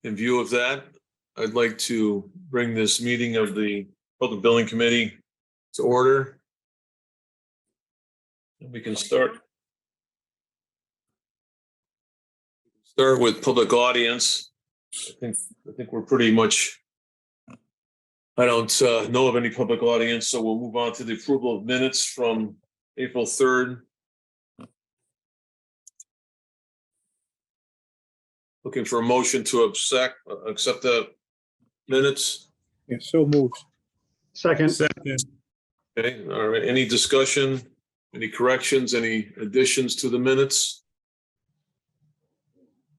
In view of that, I'd like to bring this meeting of the Public Building Committee to order. And we can start with public audience. I think we're pretty much, I don't know of any public audience, so we'll move on to the approval of minutes from April 3rd. Looking for a motion to accept the minutes. Yeah, so moved. Second. Okay, all right. Any discussion, any corrections, any additions to the minutes?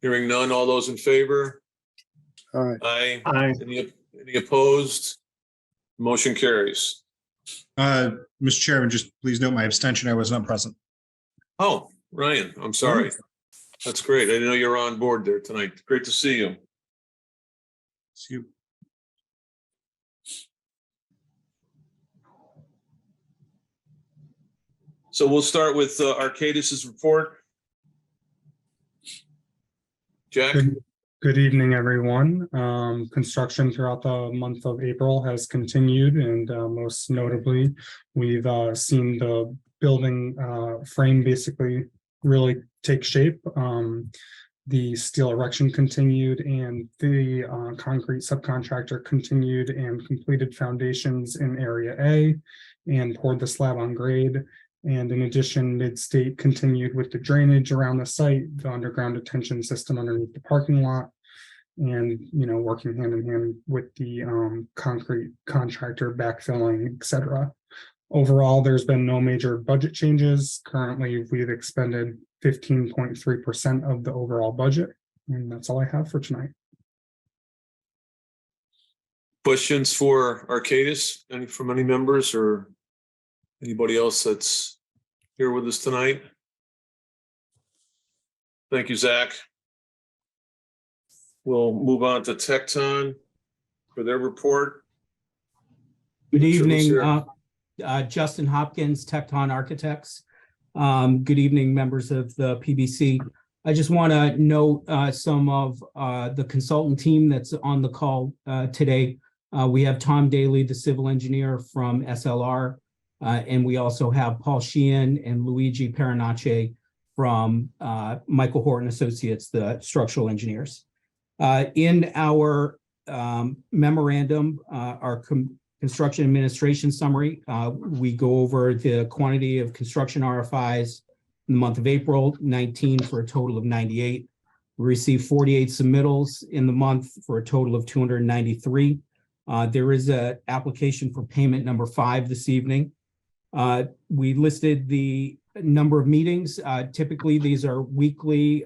Hearing none, all those in favor? All right. Aye. Aye. Any opposed? Motion carries. Mr. Chairman, just please note my abstention. I was not present. Oh, Ryan, I'm sorry. That's great. I didn't know you were on board there tonight. Great to see you. See you. So we'll start with Arcadis's report. Jack? Good evening, everyone. Construction throughout the month of April has continued, and most notably, we've seen the building frame basically really take shape. The steel erection continued, and the concrete subcontractor continued and completed foundations in Area A and poured the slab on grade. And in addition, Mid-State continued with the drainage around the site, the underground detention system underneath the parking lot, and, you know, working hand in hand with the concrete contractor backfilling, et cetera. Overall, there's been no major budget changes. Currently, we've expended 15.3% of the overall budget, and that's all I have for tonight. Questions for Arcadis? Any from any members or anybody else that's here with us tonight? Thank you, Zach. We'll move on to Tecton for their report. Good evening, Sure. Justin Hopkins, Tecton Architects. Good evening, members of the PBC. I just want to note some of the consultant team that's on the call today. We have Tom Daly, the civil engineer from SLR, and we also have Paul Sheehan and Luigi Perinace from Michael Horton Associates, the structural engineers. In our memorandum, our construction administration summary, we go over the quantity of construction RFIs in the month of April, 19 for a total of 98. We received 48 submittals in the month for a total of 293. There is an application for payment number 5 this evening. We listed the number of meetings. Typically, these are weekly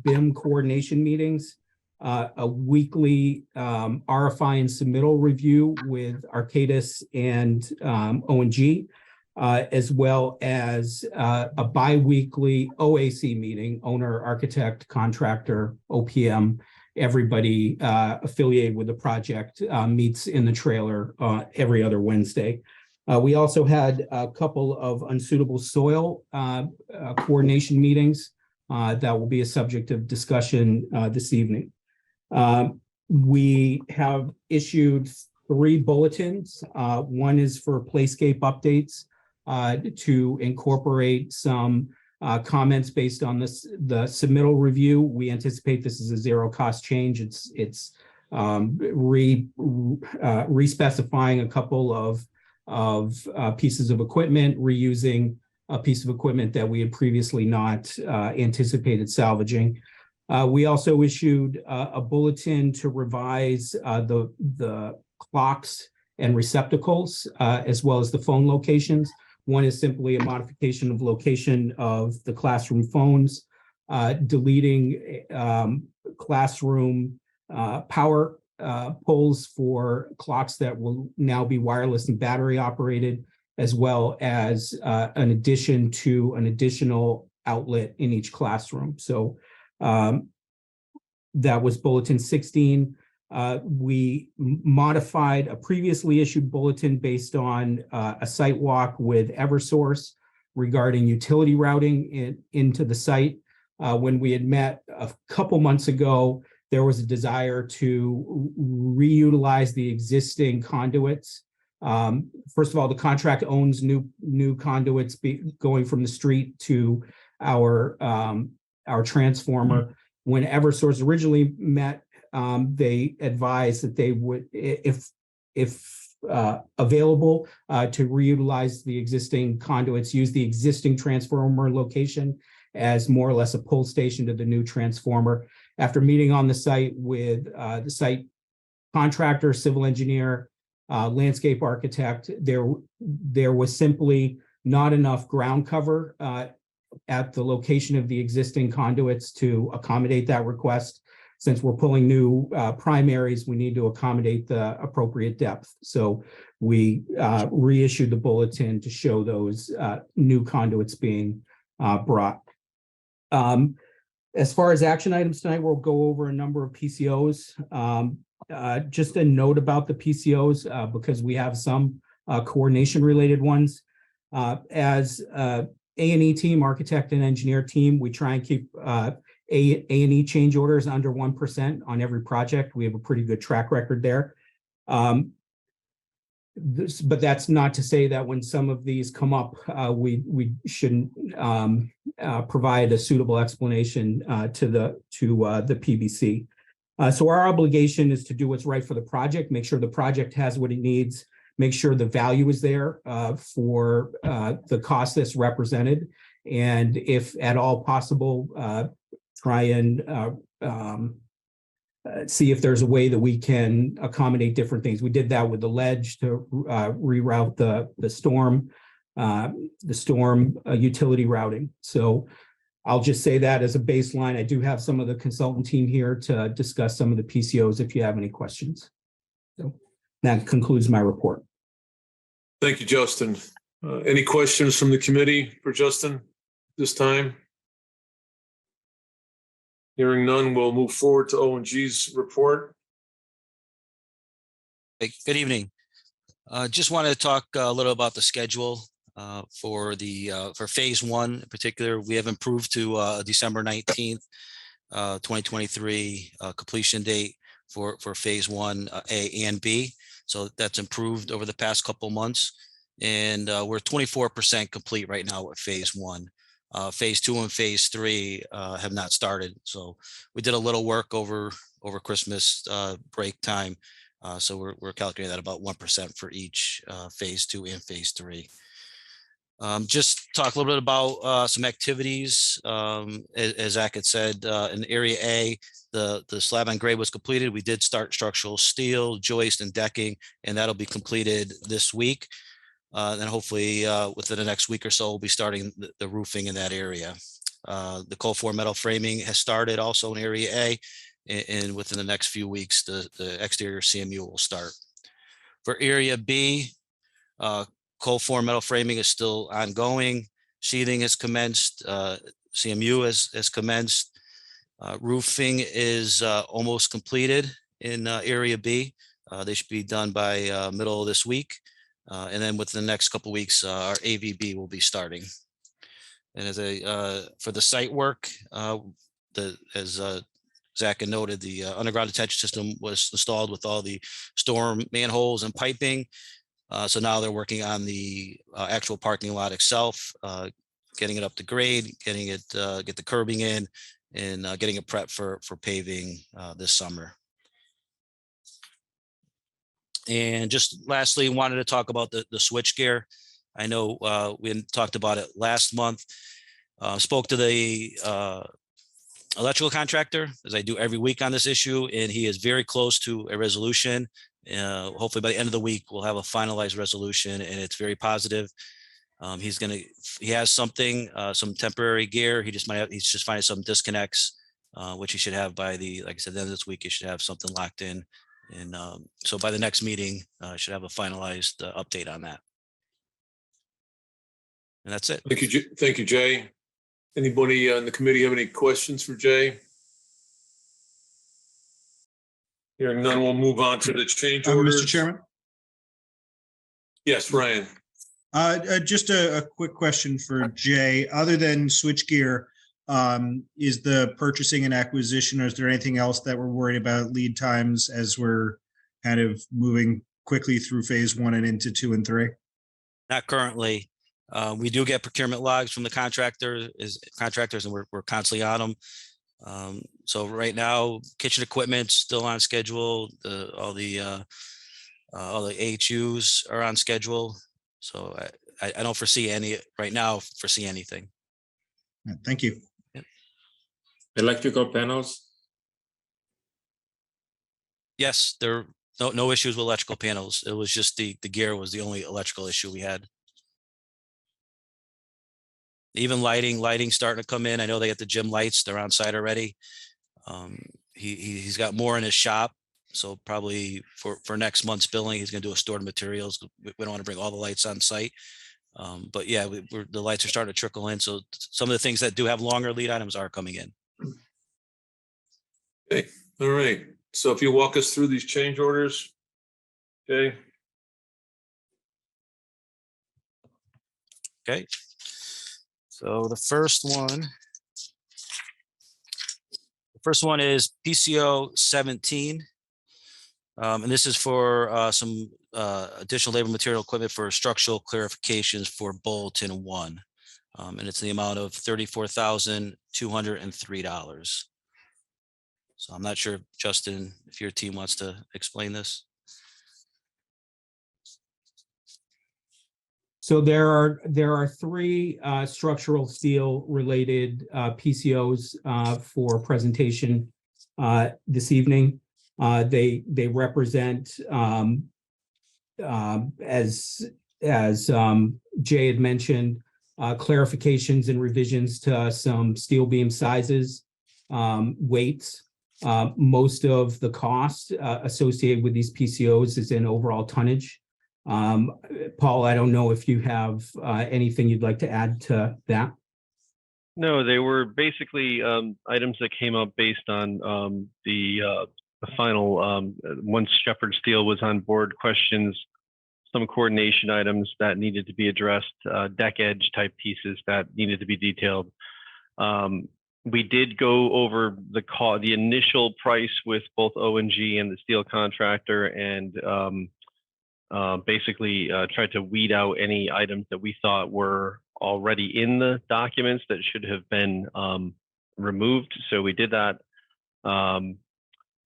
BIM coordination meetings. A weekly RFI and submittal review with Arcadis and O&G, as well as a bi-weekly OAC meeting, owner, architect, contractor, OPM. Everybody affiliated with the project meets in the trailer every other Wednesday. We also had a couple of unsuitable soil coordination meetings that will be a subject of discussion this evening. We have issued 3 bulletins. One is for playscape updates to incorporate some comments based on the submittal review. We anticipate this is a zero cost change. It's re-specifying a couple of pieces of equipment, reusing a piece of equipment that we had previously not anticipated salvaging. We also issued a bulletin to revise the clocks and receptacles, as well as the phone locations. One is simply a modification of location of the classroom phones, deleting classroom power poles for clocks that will now be wireless and battery operated, as well as an addition to an additional outlet in each classroom. So that was bulletin 16. We modified a previously issued bulletin based on a site walk with Eversource regarding utility routing into the site. When we had met a couple months ago, there was a desire to reutilize the existing conduits. First of all, the contract owns new conduits going from the street to our transformer. When Eversource originally met, they advised that they would, if available, to reutilize the existing conduits, use the existing transformer location as more or less a pull station to the new transformer. After meeting on the site with the site contractor, civil engineer, landscape architect, there was simply not enough ground cover at the location of the existing conduits to accommodate that request. Since we're pulling new primaries, we need to accommodate the appropriate depth. So we reissued the bulletin to show those new conduits being brought. As far as action items tonight, we'll go over a number of PCOs. Just a note about the PCOs, because we have some coordination related ones. As A&E team, architect and engineer team, we try and keep A&E change orders under 1% on every project. We have a pretty good track record there. But that's not to say that when some of these come up, we shouldn't provide a suitable explanation to the PBC. So our obligation is to do what's right for the project, make sure the project has what it needs, make sure the value is there for the cost that's represented, and if at all possible, try and see if there's a way that we can accommodate different things. We did that with the ledge to reroute the storm utility routing. So I'll just say that as a baseline. I do have some of the consultant team here to discuss some of the PCOs if you have any questions. So that concludes my report. Thank you, Justin. Any questions from the committee for Justin this time? Hearing none, we'll move forward to O&G's report. Hey, good evening. Just wanted to talk a little about the schedule for phase one in particular. We have improved to December 19th, 2023 completion date for phase one A and B. So that's improved over the past couple months. And we're 24% complete right now with phase one. Phase two and phase three have not started. So we did a little work over Christmas break time. So we're calculating that about 1% for each phase two and phase three. Just talk a little bit about some activities. As Zach had said, in area A, the slab on grade was completed. We did start structural steel, joist, and decking, and that'll be completed this week. Then hopefully within the next week or so, we'll be starting the roofing in that area. The cold form metal framing has started also in area A, and within the next few weeks, the exterior CMU will start. For area B, cold form metal framing is still ongoing. Sheathing has commenced. CMU has commenced. Roofing is almost completed in area B. They should be done by middle of this week. And then within the next couple of weeks, our AVB will be starting. And for the site work, as Zach had noted, the underground detention system was installed with all the storm manholes and piping. So now they're working on the actual parking lot itself, getting it up to grade, get the curbing in, and getting it prepped for paving this summer. And just lastly, wanted to talk about the switchgear. I know we talked about it last month. Spoke to the electrical contractor, as I do every week on this issue, and he is very close to a resolution. Hopefully by the end of the week, we'll have a finalized resolution, and it's very positive. He has something, some temporary gear. He's just finding some disconnects, which he should have by like I said, the end of this week, he should have something locked in. And so by the next meeting, I should have a finalized update on that. And that's it. Thank you, Jay. Anybody on the committee have any questions for Jay? Hearing none, we'll move on to the change orders. Mr. Chairman? Yes, Ryan. Just a quick question for Jay. Other than switchgear, is the purchasing and acquisition, or is there anything else that we're worried about lead times as we're kind of moving quickly through phase 1 and into 2 and 3? Not currently. We do get procurement logs from the contractors, and we're constantly on them. So right now, kitchen equipment's still on schedule. All the AHUs are on schedule. So I don't foresee anything. Thank you. Electrical panels? Yes, there no issues with electrical panels. It was just the gear was the only electrical issue we had. Even lighting starting to come in. I know they got the gym lights. They're on site already. He's got more in his shop. So probably for next month's billing, he's going to do a store of materials. We don't want to bring all the lights on site. But yeah, the lights are starting to trickle in. So some of the things that do have longer lead items are coming in. Okay, all right. So if you walk us through these change orders, okay? Okay. So the first one is PCO 17. And this is for some additional labor material equipment for structural clarifications for Bulletin 1. And it's the amount of $34,203. So I'm not sure, Justin, if your team wants to explain this. So there are three structural steel related PCOs for presentation this evening. They represent, as Jay had mentioned, clarifications and revisions to some steel beam sizes, weights. Most of the cost associated with these PCOs is in overall tonnage. Paul, I don't know if you have anything you'd like to add to that. No, they were basically items that came up based on the final, once Shepherd Steel was on board, questions, some coordination items that needed to be addressed, deck edge type pieces that needed to be detailed. We did go over the initial price with both O&G and the steel contractor, and basically tried to weed out any items that we thought were already in the documents that should have been removed. So we did that.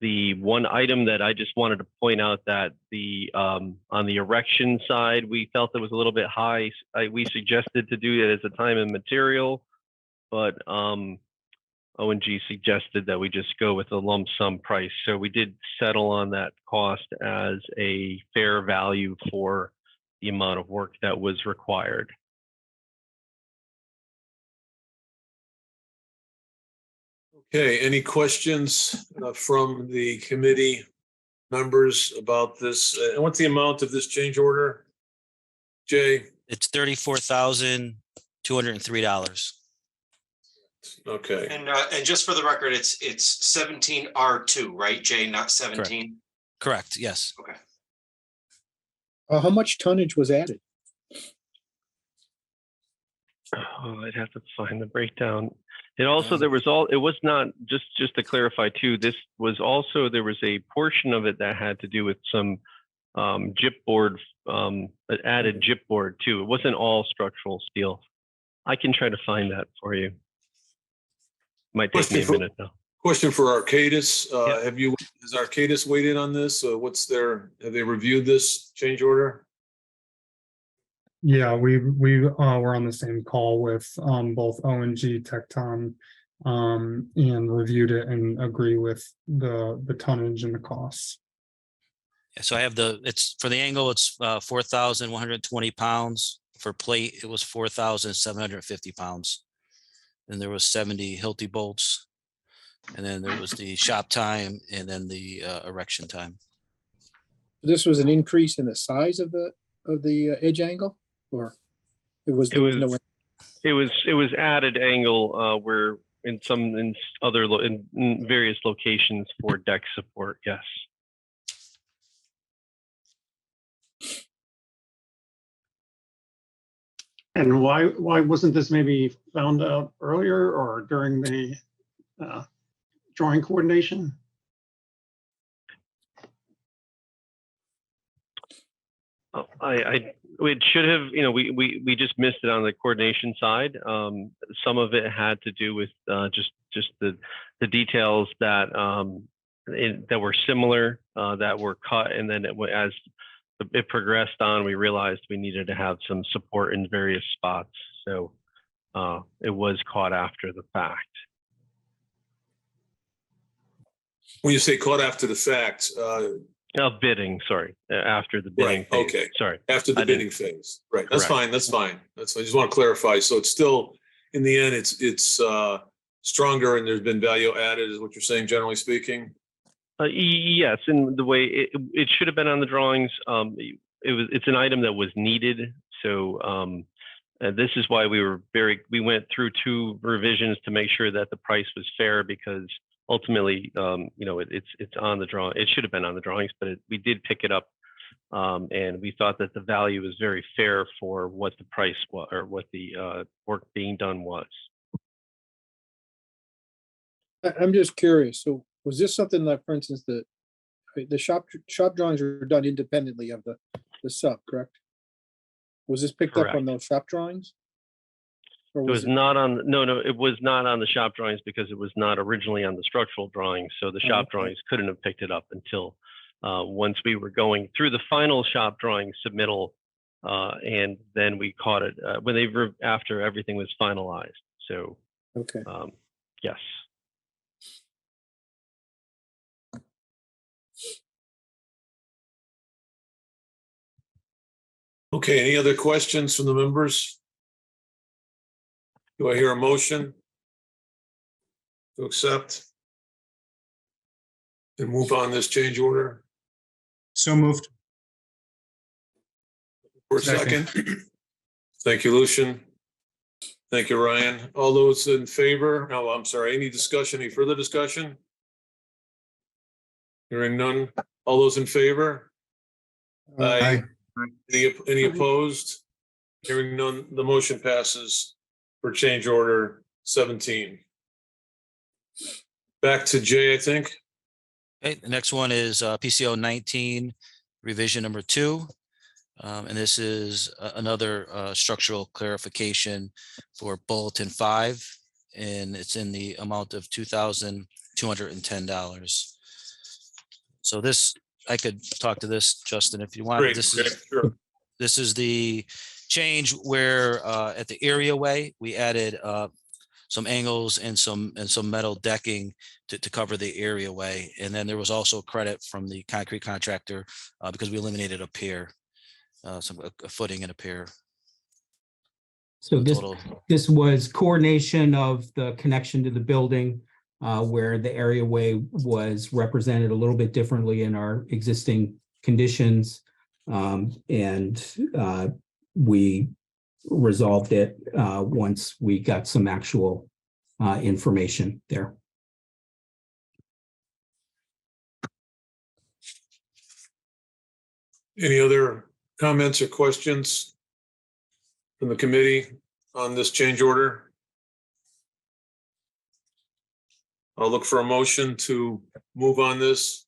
The one item that I just wanted to point out that on the erection side, we felt it was a little bit high. We suggested to do it as a time and material, but O&G suggested that we just go with a lump sum price. So we did settle on that cost as a fair value for the amount of work that was required. Okay, any questions from the committee members about this? And what's the amount of this change order? Jay? It's $34,203. Okay. And just for the record, it's 17R2, right, Jay, not 17? Correct, yes. Okay. How much tonnage was added? Oh, I'd have to find the breakdown. It also, it was not, just to clarify too, there was a portion of it that had to do with some gypboard, added gypboard too. It wasn't all structural steel. I can try to find that for you. Might take me a minute though. Question for Arcadis. Yeah. Has Arcadis weighed in on this? Have they reviewed this change order? Yeah, we were on the same call with both O&G Tecton and reviewed it and agree with the tonnage and the costs. Yeah, so I have it's for the angle, it's 4,120 pounds. For plate, it was 4,750 pounds. And there was 70 Hilti bolts. And then there was the shop time and then the erection time. This was an increase in the size of the edge angle, or it was added angle where in various locations for deck support. Yes. And why wasn't this maybe found out earlier or during the drawing coordination? Oh, it should have, we just missed it on the coordination side. Some of it had to do with just the details that that were similar, that were cut, and then as it progressed on, we realized we needed to have some support in various spots. So it was caught after the fact. When you say caught after the fact, Bidding, sorry, after the bidding right, phase. okay. Sorry. After the I didn't- bidding phase, right, that's Correct. fine, that's fine. That's, I just want to clarify. So it's still, in the end, it's stronger and there's been value added, is what you're saying, generally speaking? Yes, in the way it should have been on the drawings. It's an item that was needed. So this is why we went through 2 revisions to make sure that the price was fair, because ultimately, it's on the drawing. It should have been on the drawings, but we did pick it up. And we thought that the value was very fair for what the price was, or what the work being done was. I'm just curious. So was this something like, for instance, the shop drawings were done independently of the sub, correct? Was this picked up on Correct. those shop drawings? Or It was not on, no, it was not on the shop drawings because it was not originally on the structural drawings. So the shop okay. drawings couldn't have picked it up until once we were going through the final shop drawing submittal, and then we caught it when after everything was finalized. So Okay. yes. Okay, any other questions from the members? Do I hear a motion to accept and move on this change order? So moved. For a second. Thank you, Lucian. Thank you, Ryan. All those in favor? No, I'm sorry. Any discussion, any further discussion? Hearing none. All those in favor? Aye. Any opposed? Hearing none, the motion passes for change order 17. Back to Jay, I think. Okay, the next one is PCO 19, revision number 2. And this is another structural clarification for bulletin 5, and it's in the amount of $2,210. So this, I could talk to this, Justin, if you want. Great, This okay, is sure. this is the change where at the areaway we added some angles and some metal decking to cover the areaway, and then there was also credit from the concrete contractor because we eliminated a pier. A footing and a pier. So Total. this was coordination of the connection to the building, where the areaway was represented a little bit differently in our existing conditions. And we resolved it once we got some actual information there. Any other comments or questions from the committee on this change order? I'll look for a motion to move on this.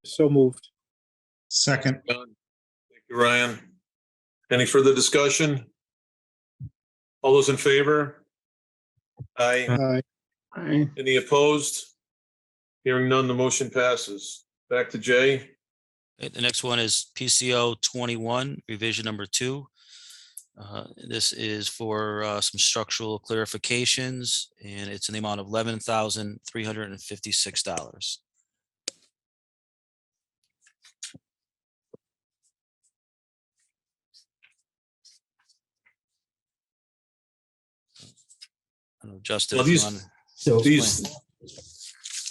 So moved. Second. Done. Thank you, Ryan. Any further discussion? All those in favor? Aye. Aye. Any opposed? Hearing none, the motion passes. Back to Jay. Okay, the next one is PCO 21, revision number 2. This is for some structural clarifications, and it's in the amount of $11,356. I don't know, Justin, Now if you these- want. So These,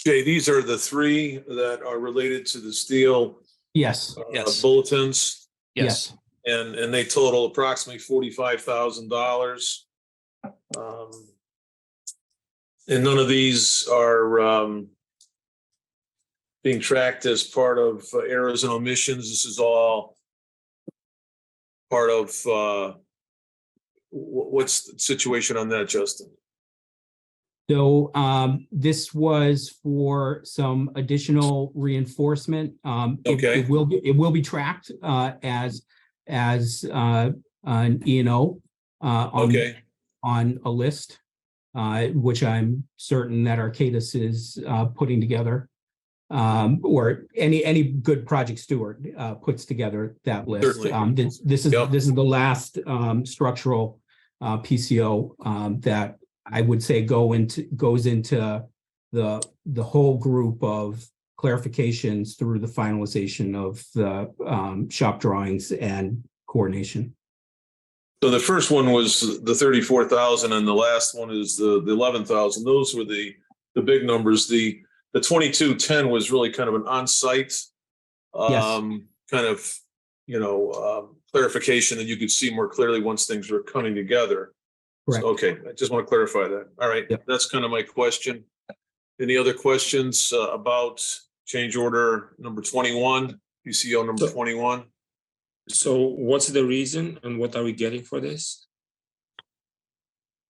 Jay, these are the 3 that are related to the steel yes, Yes. bulletins, Yes. and they total approximately $45,000. And none of these are being tracked as part of errors and omissions. This is all part of, what's the situation on that, Justin? So this was for some additional reinforcement. Okay. It will be tracked as an E&O Okay, on a list, which I'm certain that Arcadis is putting together, or any good project steward puts together that list. Certainly. This is Yep. the last structural PCO that I would say goes into the whole group of clarifications through the finalization of the shop drawings and coordination. so the first one was the 34,000 and the last one is the 11,000. Those were the big numbers. The 2210 was really kind of an on-site kind of, clarification that you could see more clearly once things were coming together. Correct. So, okay, I just want to clarify that. All right, Yep. That's kind of my question. Any other questions about change order number 21, PCO number 21? So what's the reason and what are we getting for this?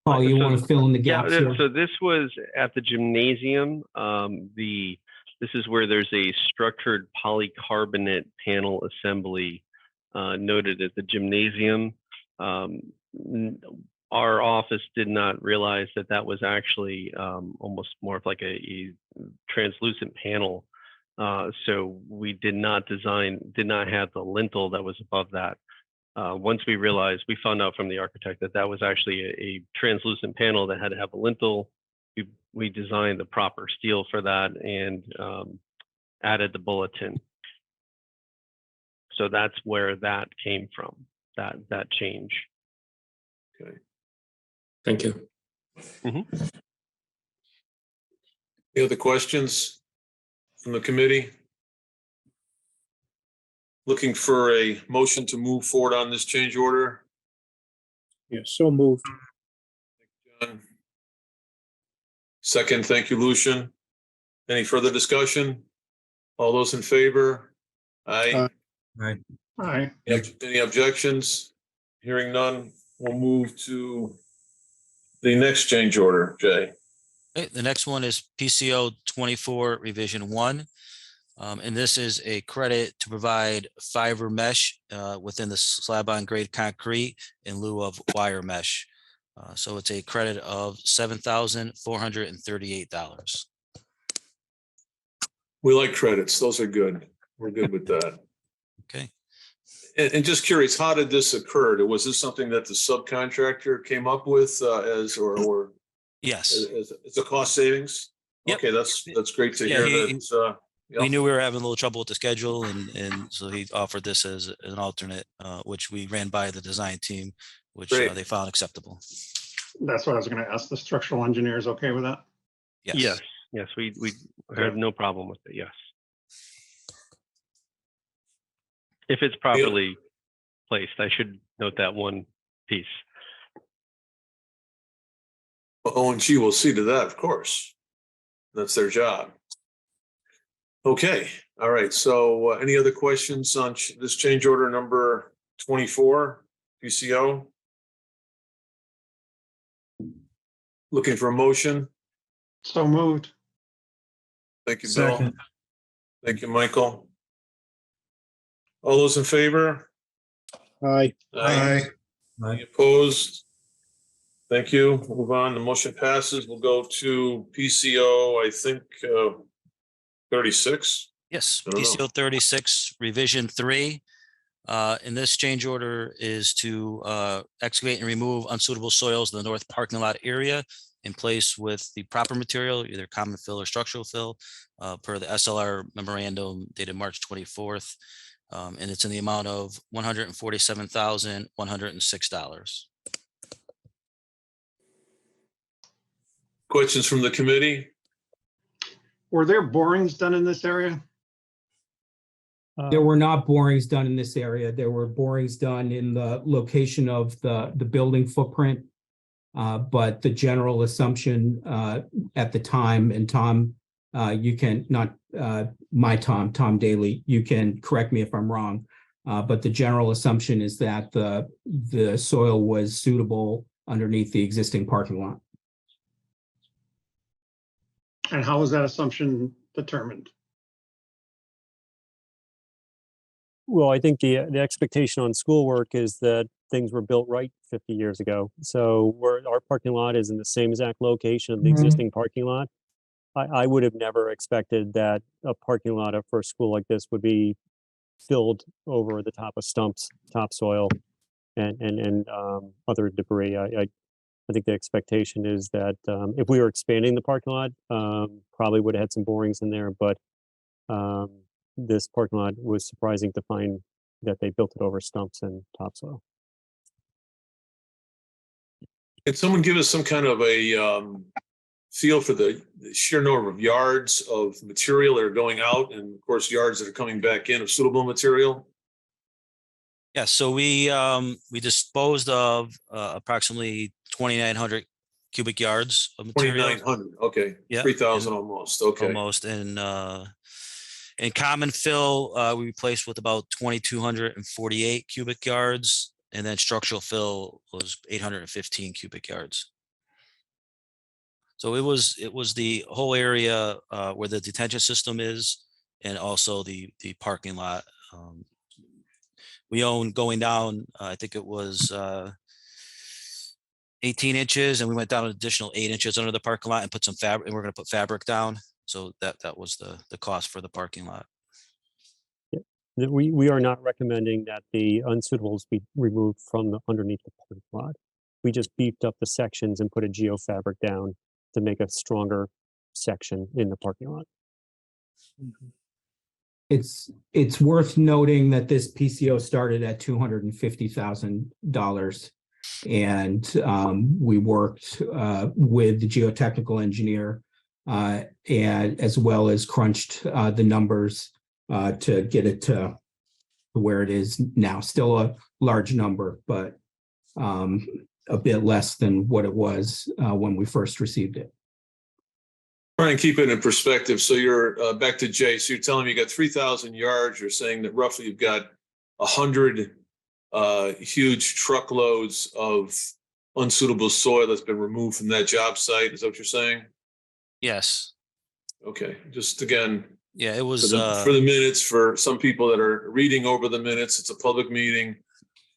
Paul, you So- want to fill in the gaps Yeah, here? so this was at the gymnasium. This is where there's a structured polycarbonate panel assembly noted at the gymnasium. Our office did not realize that was actually almost more of like a translucent panel. So we did not have the lintel that was above that. Once we found out from the architect that was actually a translucent panel that had to have a lintel. We designed the proper steel for that and added the bulletin. So that's where that came from, that change. Okay. Thank you. Any other questions from the committee? Looking for a motion to move forward on this change order. Yeah, so moved. John. Second, thank you, Lucian. Any further discussion? All those in favor? Aye. Aye. Any objections? Hearing none, we'll move to the next change order, Jay. Okay, the next one is PCO 24 revision 1. And this is a credit to provide fiber mesh within the slab on grade concrete in lieu of wire mesh. So it's a credit of $7,438. We like credits. Those are good. We're good with that. Okay. And just curious, how did this occur? Was this something that the subcontractor came up with or Yes. it's a cost savings? Yep. Okay, that's great to Yeah, hear he- that. We Yep. knew we were having a little trouble with the schedule and so he offered this as an alternate, which we ran by the design team, which Great. they found acceptable. That's what I was going to ask. The structural engineer is okay with that? Yes. Yes, we have no problem with it, yes. If it's properly placed, I should note that one piece. ONG will see to that, of course. That's their job. Okay, all right. So any other questions on this change order number 24, PCO? Looking for a motion? So moved. Thank you, Bill. Thank you, Michael. All those in favor? Aye. Any opposed? Thank you. Move on. The motion passes. We'll go to PCO, I think, 36. Yes, I don't know. PCO 36 revision 3. And this change order is to excavate and remove unsuitable soils in the north parking lot area in place with the proper material, either common fill or structural fill, per the SLR memorandum dated March 24th. And it's in the amount of $147,106. Questions from the committee? Were there borings done in this area? There were not borings done in this area. There were borings done in the location of the building footprint. But the general assumption at the time, and Tom, you can not Tom Daly, you can correct me if I'm wrong. But the general assumption is that the soil was suitable underneath the existing parking lot. And how is that assumption determined? Well, I think the expectation on schoolwork is that things were built right 50 years ago. So our parking lot is in the same exact location of the existing parking lot. I would have never expected that a parking lot for a school like this would be filled over the top of stumps, topsoil, and other debris. I think the expectation is that if we were expanding the parking lot, probably would have had some borings in there, but this parking lot was surprising to find that they built it over stumps and topsoil. Can someone give us some kind of a feel for the sheer number of yards of material that are going out, and of course yards that are coming back in of suitable material? Yeah, so we disposed of approximately 2,900 cubic yards of material. 2,900, okay. Yeah. 3,000 almost, okay. Almost. And common fill, we replaced with about 2,248 cubic yards. And then structural fill was 815 cubic yards. So it was the whole area where the detention system is, and also the parking lot. We own going down, I think it was 18 inches, and we went down an additional 8 inches under the parking lot and put some fabric, and we're going to put fabric down. So that was the cost for the parking lot. Yeah. We are not recommending that the unsuitables be removed from underneath the parking lot. We just beefed up the sections and put a geofabric down to make a stronger section in the parking lot. It's worth noting that this PCO started at $250,000, and we worked with the geotechnical engineer and as well as crunched the numbers to get it to where it is now. Still a large number, but a bit less than what it was when we first received it. Try and keep it in perspective. So you're back to Jay. So you're telling me you got 3,000 yards. You're saying that roughly you've got 100 huge truckloads of unsuitable soil that's been removed from that job site. Is that what you're saying? Yes. Okay. Just again, yeah, it was for the minutes, for some people that are reading over the minutes, it's a public meeting.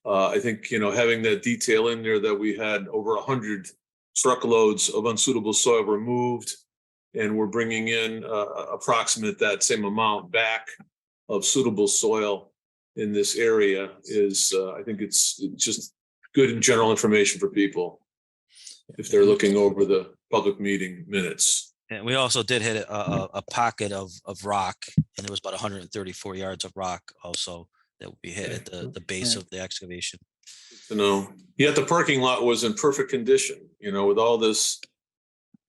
I think, having that detail in there that we had over 100 truckloads of unsuitable soil removed, and we're bringing in approximate that same amount back of suitable soil in this area is, I think it's just good and general information for people if they're looking over the public meeting minutes. And we also did hit a pocket of rock, and it was about 134 yards of rock also that would be hit at the base of the excavation. Yet the parking lot was in perfect condition, with all this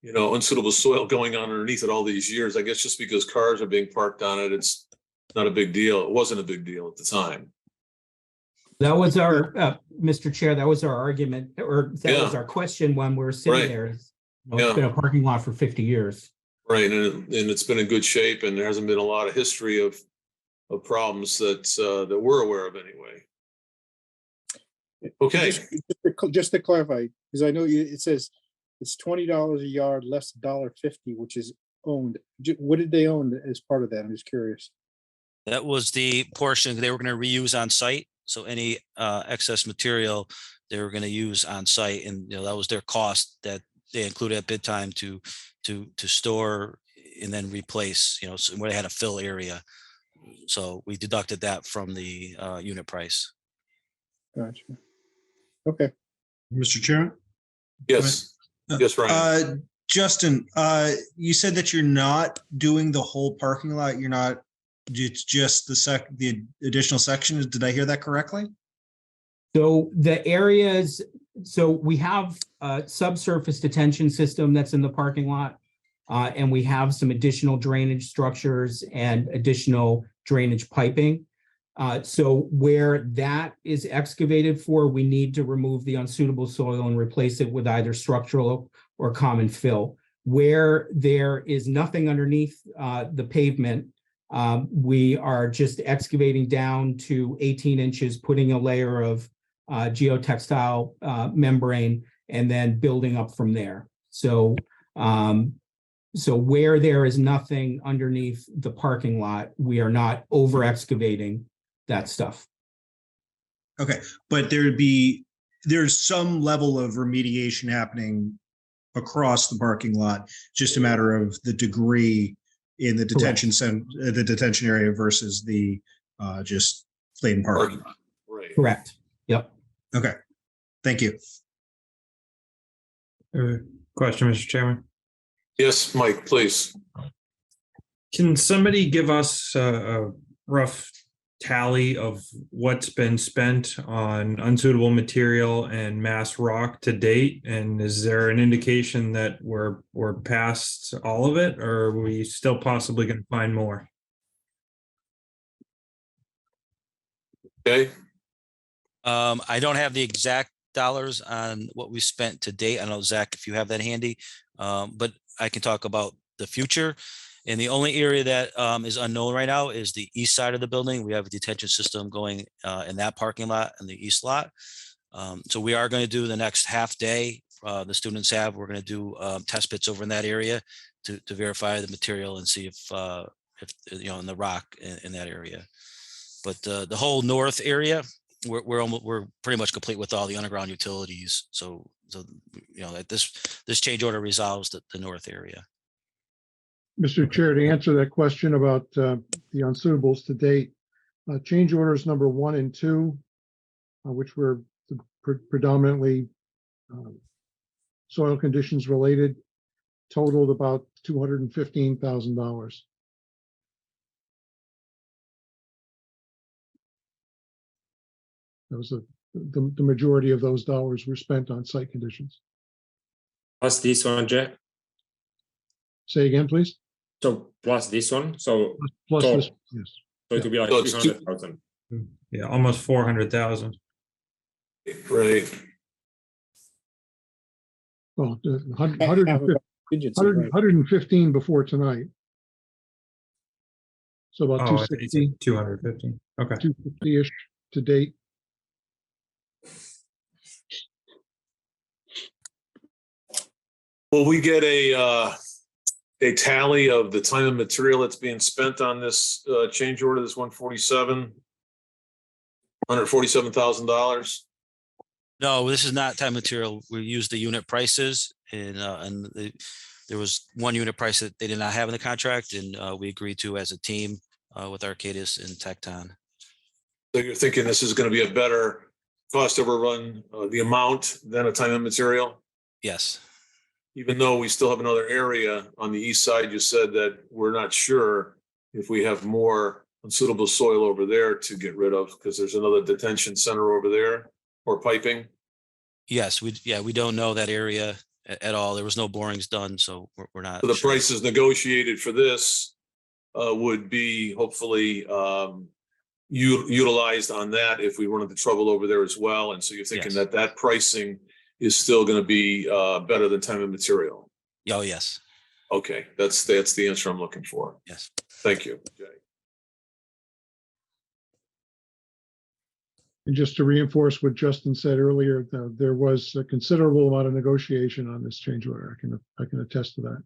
unsuitable soil going on underneath it all these years. I guess just because cars are being parked on it, it's not a big deal. It wasn't a big deal at the time. That was our, Mr. Chair, that was our argument, or that was our question when we were sitting there. It's been a parking lot for 50 years. Right, and it's been in good shape, and there hasn't been a lot of history of problems that we're aware of anyway. Okay. Just to clarify, because I know it says it's $20 a yard less $1.50, which is owned. What did they own as part of that? I'm just curious. That was the portion they were going to reuse on site. So any excess material they were going to use on site, and that was their cost that they included at bid time to store and then replace. So where they had a fill area. So we deducted that from the unit price. Gotcha. Okay. Mr. Chair? Yes. Yes, Ryan. Justin, you said that you're not doing the whole parking lot. You're not. It's just the additional section. Did I hear that correctly? So the areas. So we have a subsurface detention system that's in the parking lot, and we have some additional drainage structures and additional drainage piping. So where that is excavated for, we need to remove the unsuitable soil and replace it with either structural or common fill. Where there is nothing underneath the pavement, We are just excavating down to 18 inches, putting a layer of geotextile membrane, and then building up from there. So, so where there is nothing underneath the parking lot, we are not over excavating that stuff. Okay, but there's some level of remediation happening across the parking lot, just a matter of the degree in the the detention area versus the just plain parking. Right. Correct. Yep. Okay, thank you. Question, Mr. Chairman. Yes, Mike, please. Can somebody give us a rough tally of what's been spent on unsuitable material and mass rock to date? And is there an indication that we're past all of it, or are we still possibly going to find more? Okay. I don't have the exact dollars on what we spent to date. I don't know, Zach, if you have that handy, but I can talk about the future. And the only area that is unknown right now is the east side of the building. We have a detention system going in that parking lot in the east lot. So we are going to do the next half day. The students have, we're going to do test pits over in that area to verify the material and see if you know, in the rock in that area. But the whole north area, we're pretty much complete with all the underground utilities. So you know, that this change order resolves the north area. Mr. Chair, to answer that question about the unsuitables to date, change orders number 1 and 2, which were predominantly soil conditions related, totaled about $215,000. That was the majority of those dollars were spent on site conditions. Plus this one, Jack. Say again, please. So plus this one. So Plus total. this, yes. So it will be like So it's 300,000. Yeah, almost 400,000. Right. Well, Half of it, contingency, right. 115 before tonight. So about Oh, 260, 250. Okay. 250-ish to date. Will we get a tally of the time and material that's being spent on this change order, this $147,000? No, this is not time material. We use the unit prices, and there was one unit price that they did not have in the contract, and we agreed to as a team with Arcadis and Tecton. So you're thinking this is going to be a better cost overrun, the amount than a time and material? Yes. Even though we still have another area on the east side, you said that we're not sure if we have more unsuitable soil over there to get rid of, because there's another detention center over there, or piping. Yes, we don't know that area at all. There was no borings done, so we're not. So the sure. prices negotiated for this would be hopefully utilized on that if we run into trouble over there as well. And so you're thinking Yes. that pricing is still going to be better than time and material. Oh, yes. Okay, that's the answer I'm looking for. Yes. Thank you, Jay. And just to reinforce what Justin said earlier, there was a considerable amount of negotiation on this change order. I can attest to that.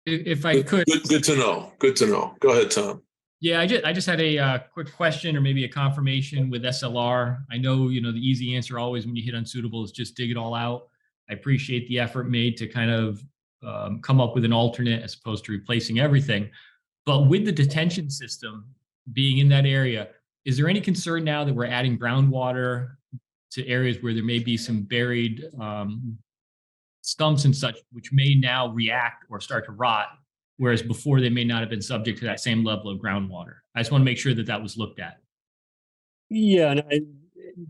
If I could. Good to know. Good to know. Go ahead, Tom. Yeah, I just had a quick question or maybe a confirmation with SLR. I know, the easy answer always when you hit unsuitable is just dig it all out. I appreciate the effort made to kind of come up with an alternate as opposed to replacing everything. But with the detention system being in that area, is there any concern now that we're adding groundwater to areas where there may be some buried stumps and such, which may now react or start to rot, whereas before they may not have been subject to that same level of groundwater? I just want to make sure that that was looked at. Yeah,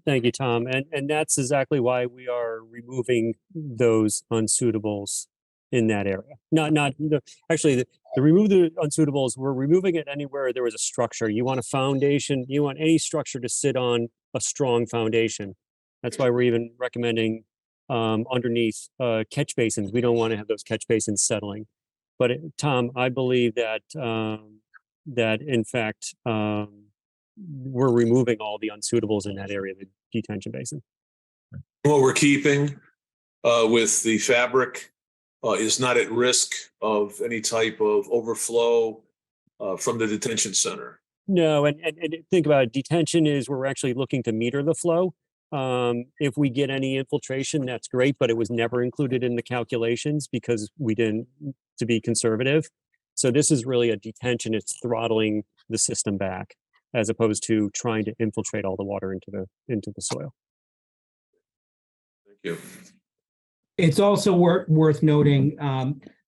thank you, Tom. And that's exactly why we are removing those unsuitables in that area. Actually, the remove the unsuitables, we're removing it anywhere there was a structure. You want a foundation, you want any structure to sit on a strong foundation. That's why we're even recommending underneath catch basins. We don't want to have those catch basins settling. But Tom, I believe that that in fact we're removing all the unsuitables in that area of the detention basin. What we're keeping with the fabric is not at risk of any type of overflow from the detention center. No, and think about it, detention is we're actually looking to meter the flow. If we get any infiltration, that's great, but it was never included in the calculations because we didn't, to be conservative. So this is really a detention. It's throttling the system back as opposed to trying to infiltrate all the water into the soil. Thank you. It's also worth noting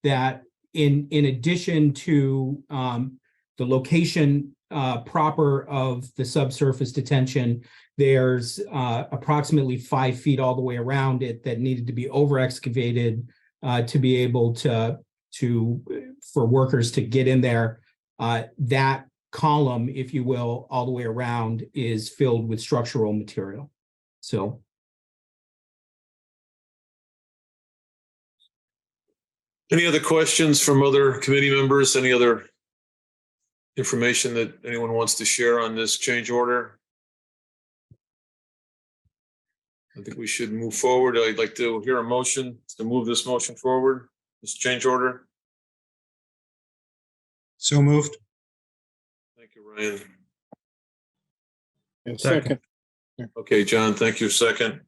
that in addition to the location proper of the subsurface detention, there's approximately 5 feet all the way around it that needed to be over excavated to be able to for workers to get in there. That column, if you will, all the way around is filled with structural material. So. Any other questions from other committee members? Any other information that anyone wants to share on this change order? I think we should move forward. I'd like to hear a motion to move this motion forward, this change order. So moved. Thank you, Ryan. And second. Okay, John, thank you. Second.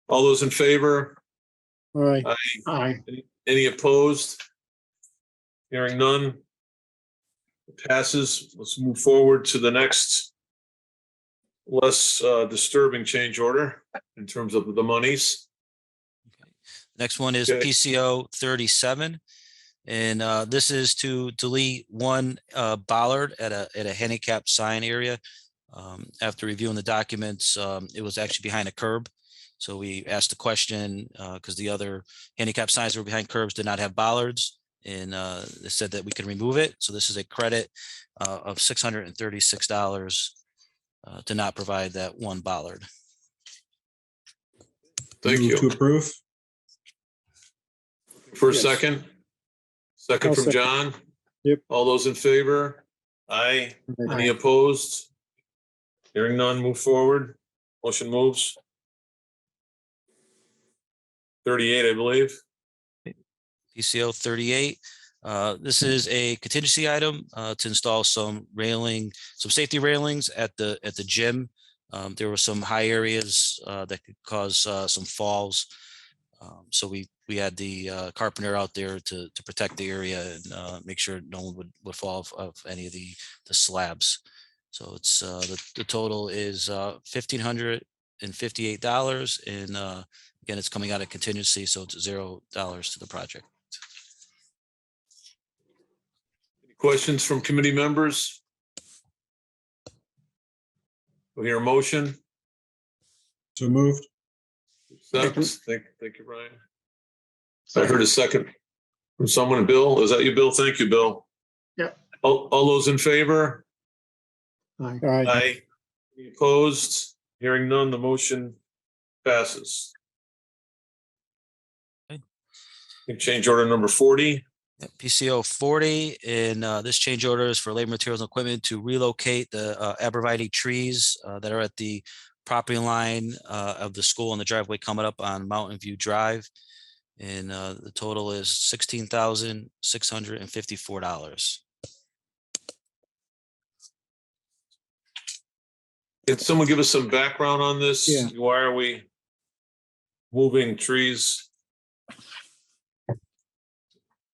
All those in favor? All right. Aye. Any opposed? Hearing none. It passes. Let's move forward to the next less disturbing change order in terms of the monies. Next one is Okay. PCO 37. And this is to delete one bollard at a handicap sign area. After reviewing the documents, it was actually behind a curb. So we asked the question because the other handicap signs that were behind curbs did not have bollards, and they said that we can remove it. So this is a credit of $636 to not provide that one bollard. Thank Move you. to approve. For a Yes. second. Second I'll from second. John. Yep. All those in favor? Aye. Any opposed? Hearing none, move forward. Motion moves. 38, I believe. PCO 38. This is a contingency item to install some safety railings at the gym. There were some high areas that could cause some falls. So we had the carpenter out there to protect the area and make sure no one would fall off any of the slabs. So it's the total is $1,558, and again, it's coming out of contingency, so it's $0 to the project. Any questions from committee members? We'll hear a motion. So moved. Second. Thank you, Ryan. I heard a second from someone. Bill, is that you, Bill? Thank you, Bill. Yep. All those in favor? Aye. All right. Aye. Any opposed? Hearing none, the motion passes. Okay. Change order number 40. PCO 40, and this change order is for labor, materials, and equipment to relocate the arborvitae trees that are at the property line of the school and the driveway coming up on Mountain View Drive. And the total is $16,654. Can someone give us some background on this? Yeah. Why are we moving trees?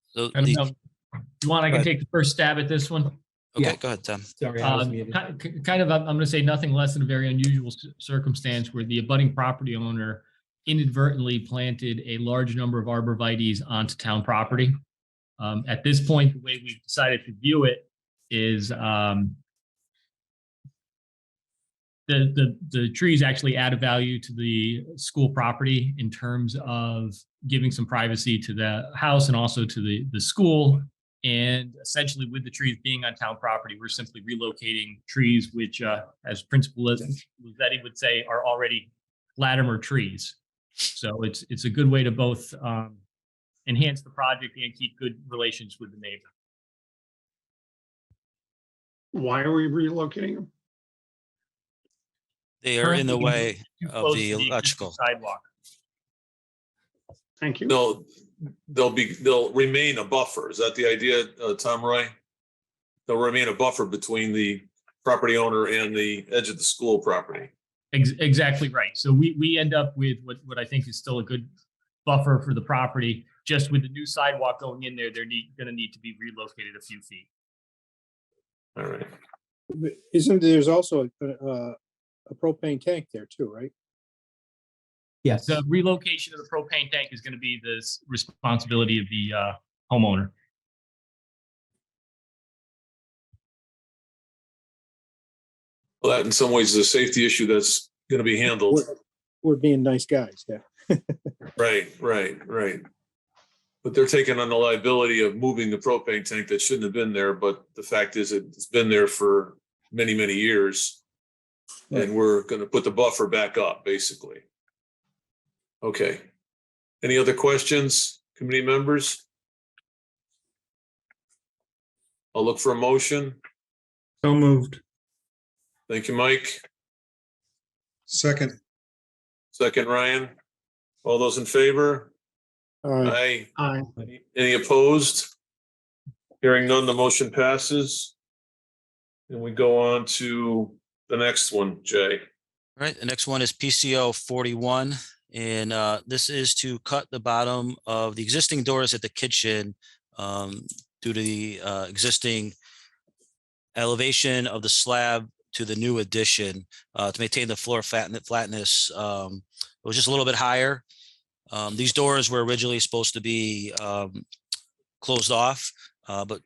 So I don't know. You want, I can take the first stab at this one? Okay, Yeah. go ahead, Tom. Sorry, I was muted. Kind of, I'm going to say nothing less than a very unusual circumstance where the abutting property owner inadvertently planted a large number of arborvitaes onto town property. At this point, the way we've decided to view it is the trees actually add a value to the school property in terms of giving some privacy to the house and also to the school. And essentially with the trees being on town property, we're simply relocating trees, which as Principal Luzetti would say, are already Latimer trees. So it's a good way to both enhance the project and keep good relations with the neighbor. Why are we relocating them? They are in the Currently, way too of close the to existing electrical. sidewalk. Thank you. They'll remain a buffer. Is that the idea, Tom Roy? They'll remain a buffer between the property owner and the edge of the school property. Exactly right. So we end up with what I think is still a good buffer for the property. Just with the new sidewalk going in there, they're going to need to be relocated a few feet. All right. But there's also a propane tank there too, right? Yes. The relocation of the propane tank is going to be the responsibility of the homeowner. Well, that in some ways is a safety issue that's going to be handled. We're being nice guys, yeah. Right. But they're taking on the liability of moving the propane tank that shouldn't have been there. But the fact is it's been there for many, many years. And we're going to put the buffer back up, basically. Okay. Any other questions, committee members? I'll look for a motion. So moved. Thank you, Mike. Second. Second, Ryan. All those in favor? All right. Aye. Any opposed? Hearing none, the motion passes. And we go on to the next one, Jay. All right, the next one is PCO 41. And this is to cut the bottom of the existing doors at the kitchen due to the existing elevation of the slab to the new addition to maintain the floor flatness. It was just a little bit higher. These doors were originally supposed to be closed off, but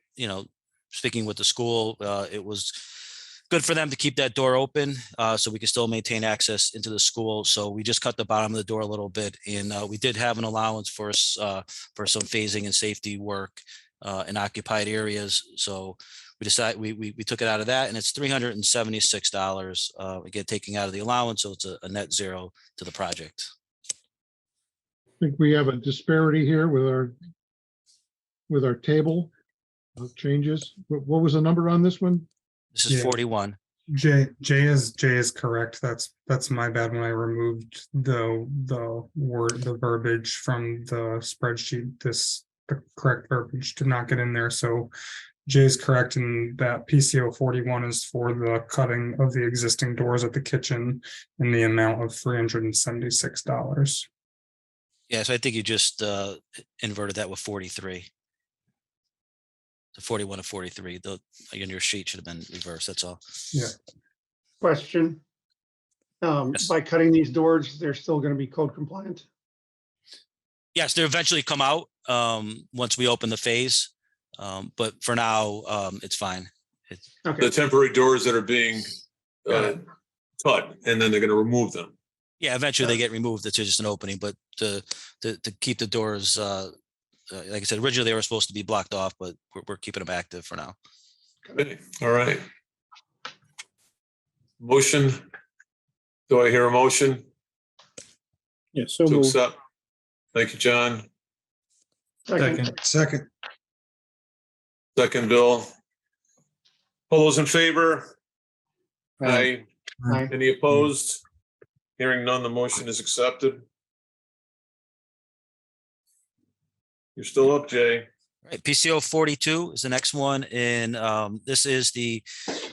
speaking with the school, it was good for them to keep that door open so we can still maintain access into the school. So we just cut the bottom of the door a little bit, and we did have an allowance for some phasing and safety work in occupied areas. So we decided we took it out of that, and it's $376 again, taking out of the allowance, so it's a net zero to the project. I think we have a disparity here with our table of changes. What was the number on this one? This is 41. Jay is correct. That's my bad when I removed the verbiage from the spreadsheet. The correct verbiage did not get in there. So Jay is correct in that PCO 41 is for the cutting of the existing doors at the kitchen in the amount of $376. Yeah, so I think you just inverted that with 43. The 41 to 43. Again, your sheet should have been reversed. That's all. Yeah. Question. Yes. By cutting these doors, they're still going to be code compliant? Yes, they eventually come out once we open the phase. But for now, it's fine. Okay. The temporary doors that are being cut, and then they're going to remove them. Yeah, eventually they get removed. It's just an opening, but to keep the doors, like I said, originally they were supposed to be blocked off, but we're keeping them active for now. Okay. All right. Motion. Do I hear a motion Yeah, so to moved. accept? Thank you, John. Second. Second, Bill. All those in favor? Aye. Aye. Any opposed? Hearing none, the motion is accepted. You're still up, Jay. Right, PCO 42 is the next one, and this is the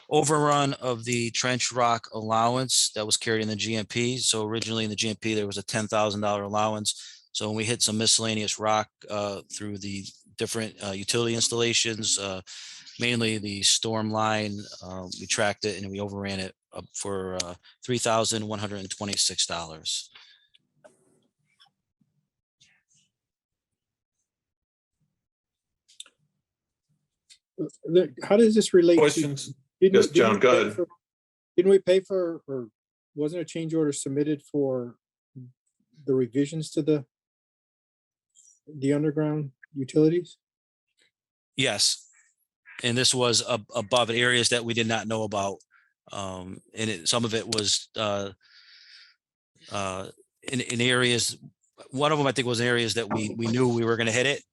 overrun of the trench rock allowance that was carried in the GMP. So originally in the GMP, there was a $10,000 allowance. So when we hit some miscellaneous rock through the different utility installations, mainly the storm line, we tracked it and we overran it up for $3,126. How does this relate? Questions? Didn't Yes, we John, go pay ahead. Didn't we pay for, or wasn't a change order submitted for the revisions to the underground utilities? Yes. And this was above areas that we did not know about. And some of it was in areas One of them, I think, was areas that we knew we were going to hit it.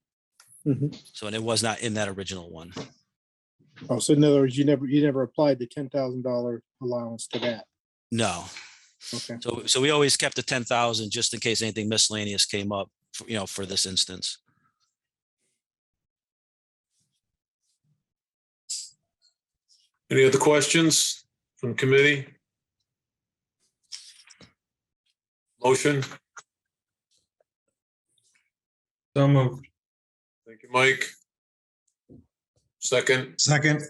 Mhm. So, and it was not in that original one. Oh, so in other words, you never applied the $10,000 allowance to that. No. Okay. So we always kept the 10,000 just in case anything miscellaneous came up, for this instance. Any other questions from committee? Motion? So moved. Thank you, Mike. Second, Second,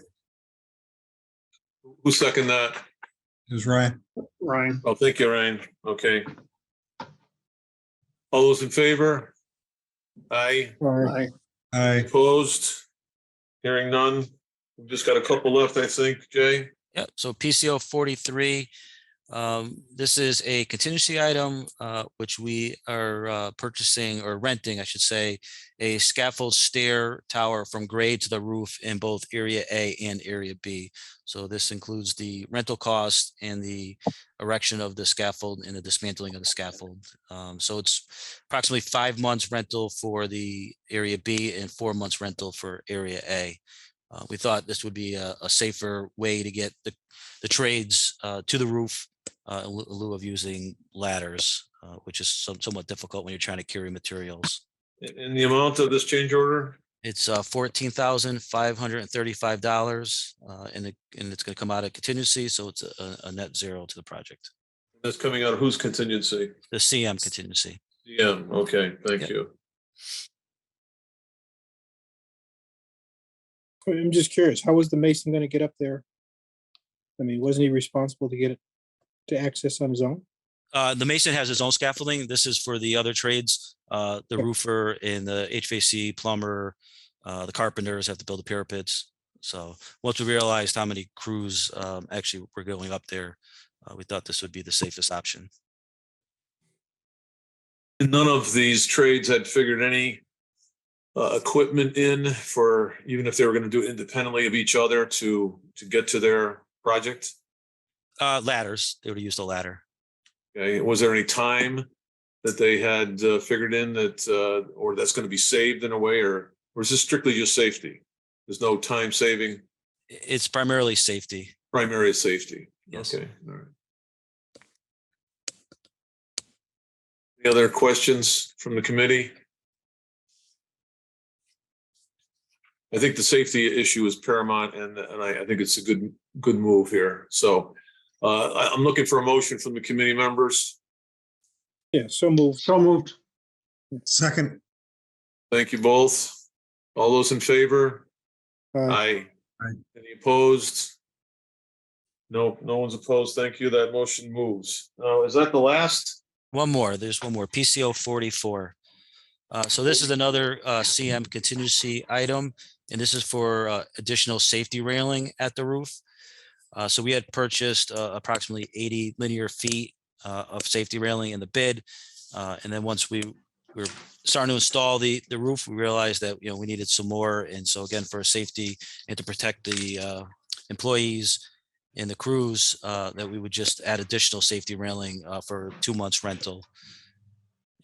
who second that? it was Ryan. Ryan, Oh, thank you, Ryan. Okay. All those in favor? Aye. aye, Aye. Opposed? Hearing none. We've just got a couple left, I think, Jay. Yeah. So PCO 43. This is a contingency item, which we are purchasing or renting, I should say, a scaffold stair tower from grade to the roof in both Area A and Area B. So this includes the rental cost and the erection of the scaffold and the dismantling of the scaffold. So it's approximately 5 months rental for the Area B and 4 months rental for Area A. We thought this would be a safer way to get the trades to the roof in lieu of using ladders, which is somewhat difficult when you're trying to carry materials. And the amount of this change order? It's $14,535, and it's going to come out of contingency, so it's a net zero to the project. That's coming out of whose contingency? The CM contingency. Yeah, okay, thank Yep. you. I'm just curious, how was the mason going to get up there? I mean, wasn't he responsible to get it to access on his own? The mason has his own scaffolding. This is for the other trades. The roofer and the HVAC plumber, the carpenters have to build the parapets. So once we realized how many crews actually were going up there, we thought this would be the safest option. None of these trades had figured any equipment in for, even if they were going to do it independently of each other to get to their project? Ladders. They would have used a ladder. Okay, was there any time that they had figured in that, or that's going to be saved in a way, or is this strictly just safety? There's no time saving? It's primarily safety. Primary safety. Yes. Okay, all right. Any other questions from the committee? I think the safety issue is paramount, and I think it's a good move here. So I'm looking for a motion from the committee members. Yeah, so moved. so moved, Second, Thank you both. All those in favor? Aye. Aye. Any opposed? No, no one's opposed. Thank you. That motion moves. Is that the last? One more. There's one more. PCO 44. So this is another CM contingency item, and this is for additional safety railing at the roof. So we had purchased approximately 80 linear feet of safety railing in the bid. And then once we were starting to install the roof, we realized that, we needed some more. And so again, for safety and to protect the employees and the crews, that we would just add additional safety railing for 2 months rental.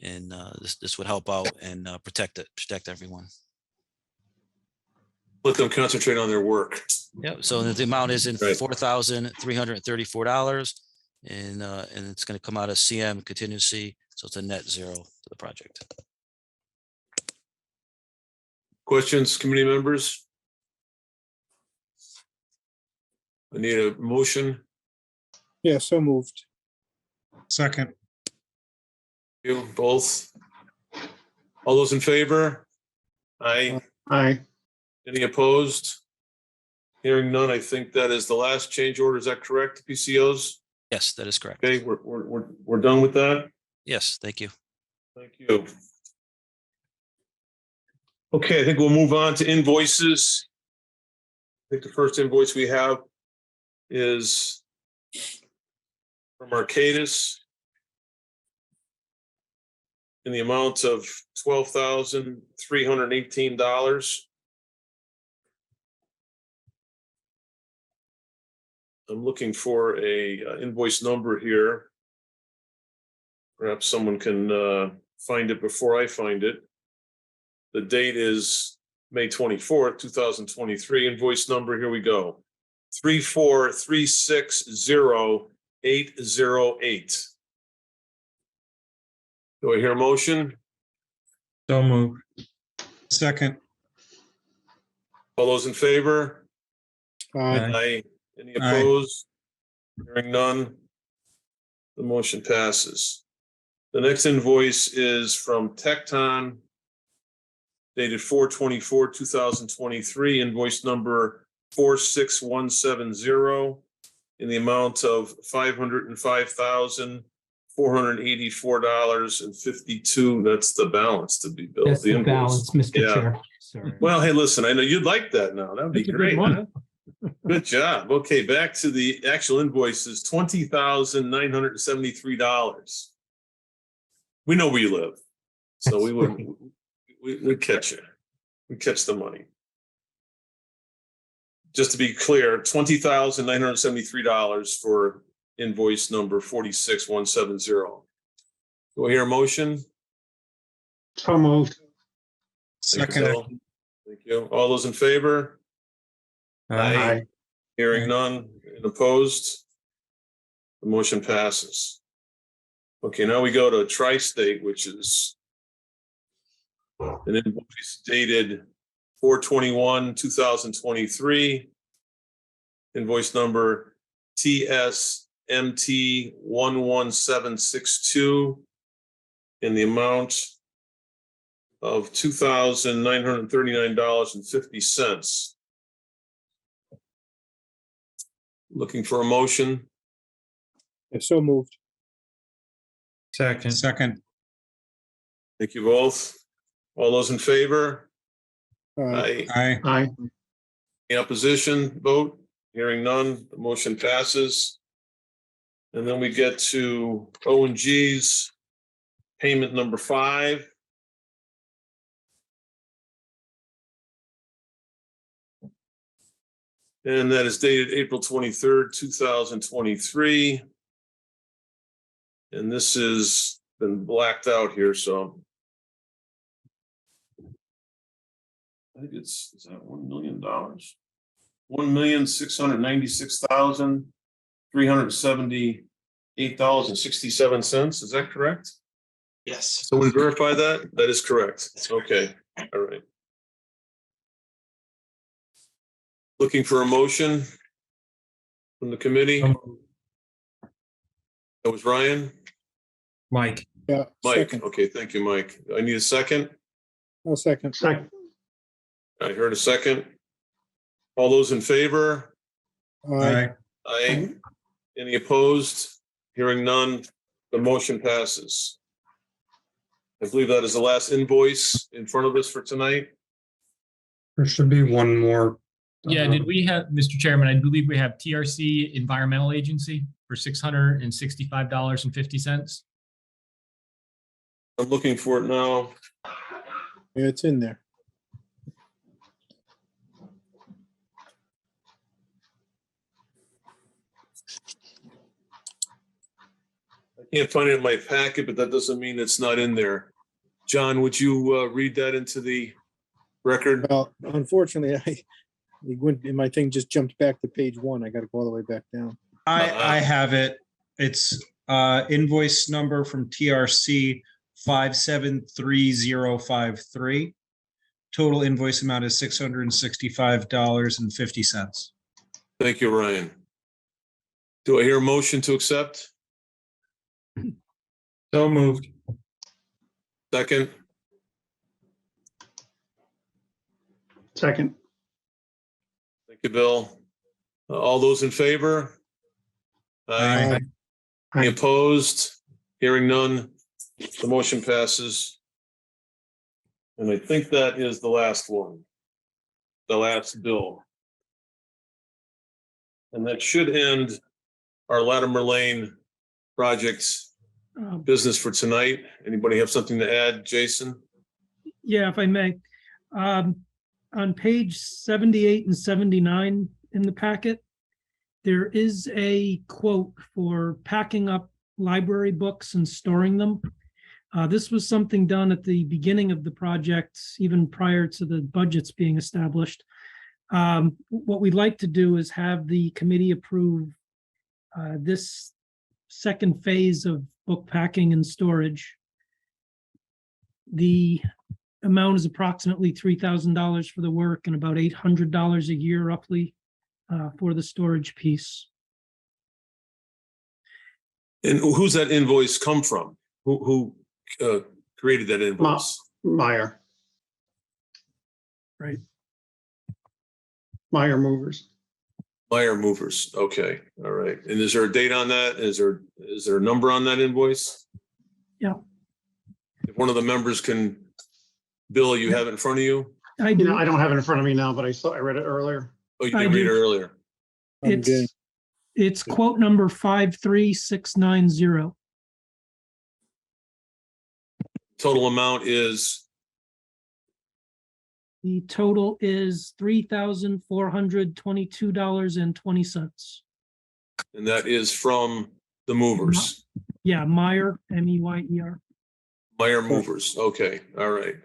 And this would help out and protect everyone. Let them concentrate on their work. Yep. So the amount is in Right. $4,334, and it's going to come out of CM contingency. So it's a net zero to the project. Questions, committee members? I need a motion. Yeah, so moved. second, You both. All those in favor? Aye. aye, Any opposed? Hearing none, I think that is the last change order. Is that correct, PCOs? Yes, that is correct. Okay, we're done with that. Yes, thank you. Thank you. Okay, I think we'll move on to invoices. I think the first invoice we have is from Arcadis in the amount of $12,318. I'm looking for a invoice number here. Perhaps someone can find it before I find it. The date is May 24th, 2023. Invoice number, here we go. 34360,808. Do I hear a motion? So moved. Second. All those in favor? Aye. Aye. Any Aye. opposed? Hearing none. The motion passes. The next invoice is from Tecton, dated 4/24/2023, invoice number 46170 in the amount of $505,484.52. That's the balance to be billed. That's the invoice. balance, Mr. Yeah. Chair. Sorry. Well, hey, listen, I know you'd like that now. That would be That's a good great. month. Huh? Good job. Okay, back to the actual invoices, $20,973. We know where you live, so That's we wouldn't, we'd catch you. We'd catch the money. Just to be clear, $20,973 for invoice number 46170. Do I hear a motion? So moved. Thank you, Second. Bill. Thank you. All those in favor? Aye. Hearing none and opposed? The motion passes. Okay, now we go to Tri-State, which is an invoice dated 4/21/2023. Invoice number TSMT 11762 in the amount of $2,939.50. Looking for a motion? So moved. Second. Second. Thank you both. All those in favor? Aye. Aye. Aye. Any opposition vote? Hearing none, the motion passes. And then we get to O&G's payment number 5. And that is dated April 23rd, 2023. And this has been blacked out here, so. I think is that $1 million? $1,696,378.67. Is that correct? Yes. So we verify that? That is correct. Okay, all right. Looking for a motion from the committee? That was Ryan? Mike. Yeah. Mike, second. okay, thank you, Mike. I need a second. I'll second. Second. I heard a second. All those in favor? Aye. Aye. Any opposed? Hearing none, the motion passes. I believe that is the last invoice in front of us for tonight. There should be one more. Yeah, did we have, Mr. Chairman, I believe we have TRC Environmental Agency for $665.50. I'm looking for it now. Yeah, it's in there. I can't find it in my packet, but that doesn't mean it's not in there. John, would you read that into the record? Well, unfortunately, my thing just jumped back to page 1. I got to go all the way back down. I have it. It's invoice number from TRC 573053. Total invoice amount is $665.50. Thank you, Ryan. Do I hear a motion to accept? So moved. Second? Second. Thank you, Bill. All those in favor? Aye. Any opposed? Hearing none, the motion passes. And I think that is the last one, the last bill. And that should end our Latimer Lane project business for tonight. Anybody have something to add, Jason? Yeah, if I may. On page 78 and 79 in the packet, there is a quote for packing up library books and storing them. This was something done at the beginning of the project, even prior to the budgets being established. What we'd like to do is have the committee approve this second phase of book packing and storage. The amount is approximately $3,000 for the work and about $800 a year roughly for the storage piece. And who's that invoice come from? Who created that invoice? Meyer. Right. Meyer Movers. Meyer Movers. Okay. All right. And is there a date on that? Is there a number on that invoice? Yeah. If one of the members can, Bill, you have it in front of you? I do. I don't have it in front of me now, but I read it earlier. Oh, you I can read it do. earlier. It's quote number 53690. Total amount is, The total is $3,422.20. and that is from the movers, Yeah, Meyer, Meyer. Meyer Movers. Okay. All right.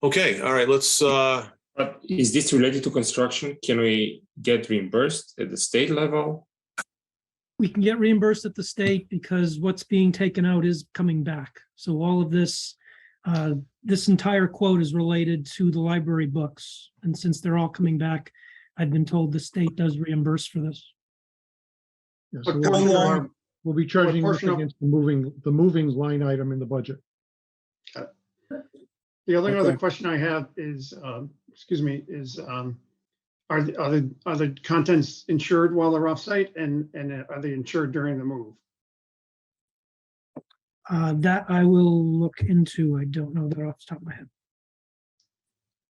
Okay. All right. Let's, But is this related to construction? Can we get reimbursed at the state level? We can get reimbursed at the state because what's being taken out is coming back. So all of this, this entire quote is related to the library books. And since they're all coming back, I've been told the state does reimburse for this. Yeah, so What portion of our- we'll be charging what up portion of- against the moving line item in the budget. The only other Okay. question I have is, are the contents insured while they're off-site, and are they insured during the move? That I will look into. I don't know that off the top of my head.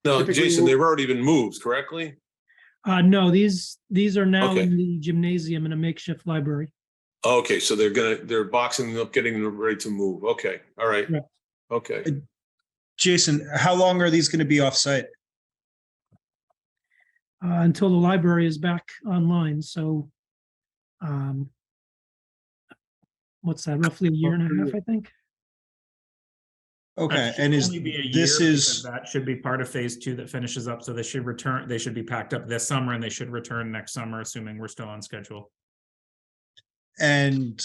no, Typically, Jason, we'll- they've already been moved, correctly? No, these are now Okay. in the gymnasium in a makeshift library. Okay. So they're boxing them up, getting them ready to move. Okay. All right. Yeah. Okay. Jason, how long are these going to be off-site? Until the library is back online. So what's that, roughly a year and a half, I think? Okay, That should and is only be a this year is because that should be part of phase 2 that finishes up. So they should return, they should be packed up this summer and they should return next summer, assuming we're still on schedule. and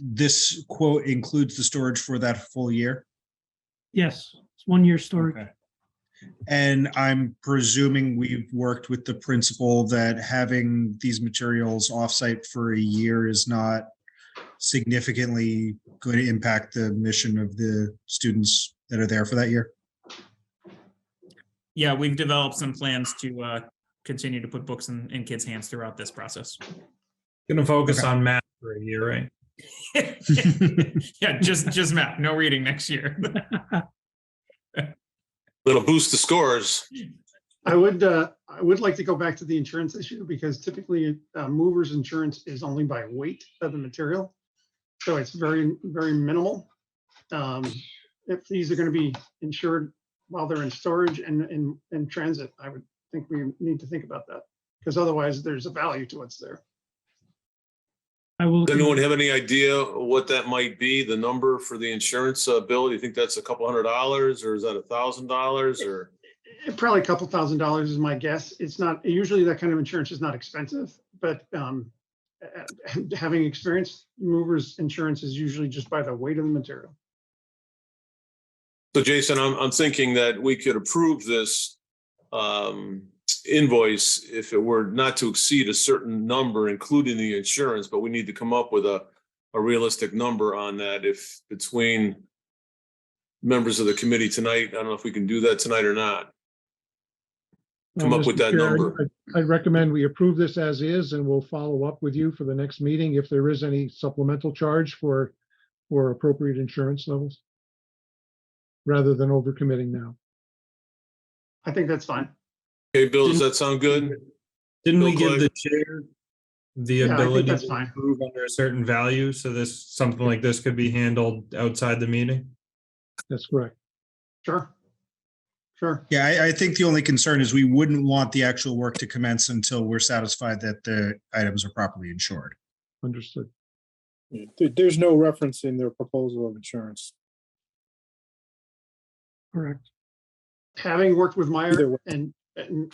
this quote includes the storage for that full year? Yes, it's 1 year storage. Okay. And I'm presuming we've worked with the principal that having these materials offsite for a year is not significantly going to impact the mission of the students that are there for that year? Yeah, we've developed some plans to continue to put books in kids' hands throughout this process. Gonna focus Okay. on math for a year, right? Yeah, just math, no reading next year. Little boost to scores. I would like to go back to the insurance issue because typically movers insurance is only by weight of the material. So it's very, very minimal. If these are going to be insured while they're in storage and in transit, I would think we need to think about that because otherwise there's a value to what's there. I will. Does anyone have any idea what that might be, the number for the insurance bill? Do you think that's a couple $100 or is that $1,000 or? Probably a couple $1,000s is my guess. It's not, usually that kind of insurance is not expensive, but having experienced movers insurance is usually just by the weight of the material. So Jason, I'm thinking that we could approve this invoice if it were not to exceed a certain number, including the insurance, but we need to come up with a realistic number on that if between members of the committee tonight. I don't know if we can do that tonight or not. Come up with Mr. that Chair, number. I'd recommend we approve this as is, and we'll follow up with you for the next meeting if there is any supplemental charge for appropriate insurance levels, rather than overcommitting now. I think that's fine. Okay, Bill, does that sound good? Didn't we Bill give the Clegg? chair the Yeah, I think ability that's to fine. approve under a certain value? So something like this could be handled outside the meeting? That's correct. Sure. Sure. Yeah, I think the only concern is we wouldn't want the actual work to commence until we're satisfied that the items are properly insured. Understood. There's no reference in their proposal of insurance. Correct. Having worked with Either Meyer way. and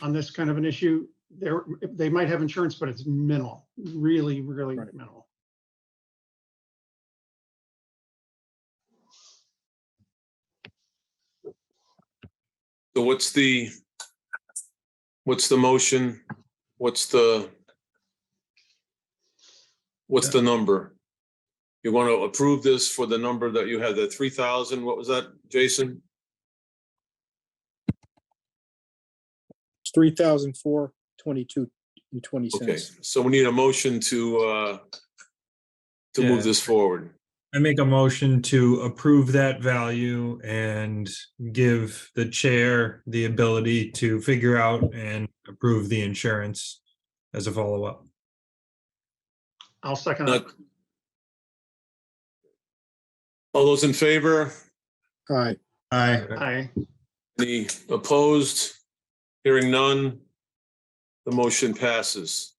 on this kind of an issue, they might have insurance, but it's minimal, really, really Right. minimal. So what's the motion? What's the number? You want to approve this for the number that you had, the 3,000, what was that, Jason? It's 3,422.20 Okay, cents. so we need a motion to Yeah. move this forward. I make a motion to approve that value and give the chair the ability to figure out and approve the insurance as a follow-up. I'll second that. All those in favor? Aye. Aye. Aye. Any opposed? Hearing none, the motion passes.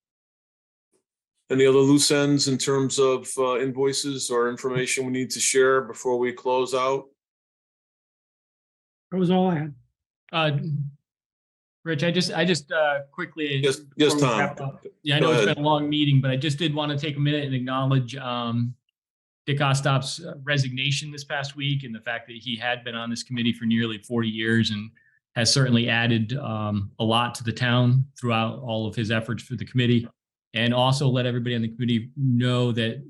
Any other loose ends in terms of invoices or information we need to share before we close out? That was all I had. Rich, I just quickly. Yes, before we Tom. wrap up- Yeah, I Go know it's ahead. been a long meeting, but I just did want to take a minute and acknowledge Dick Ostap's resignation this past week and the fact that he had been on this committee for nearly 40 years and has certainly added a lot to the town throughout all of his efforts for the committee. And also let everybody on the committee know that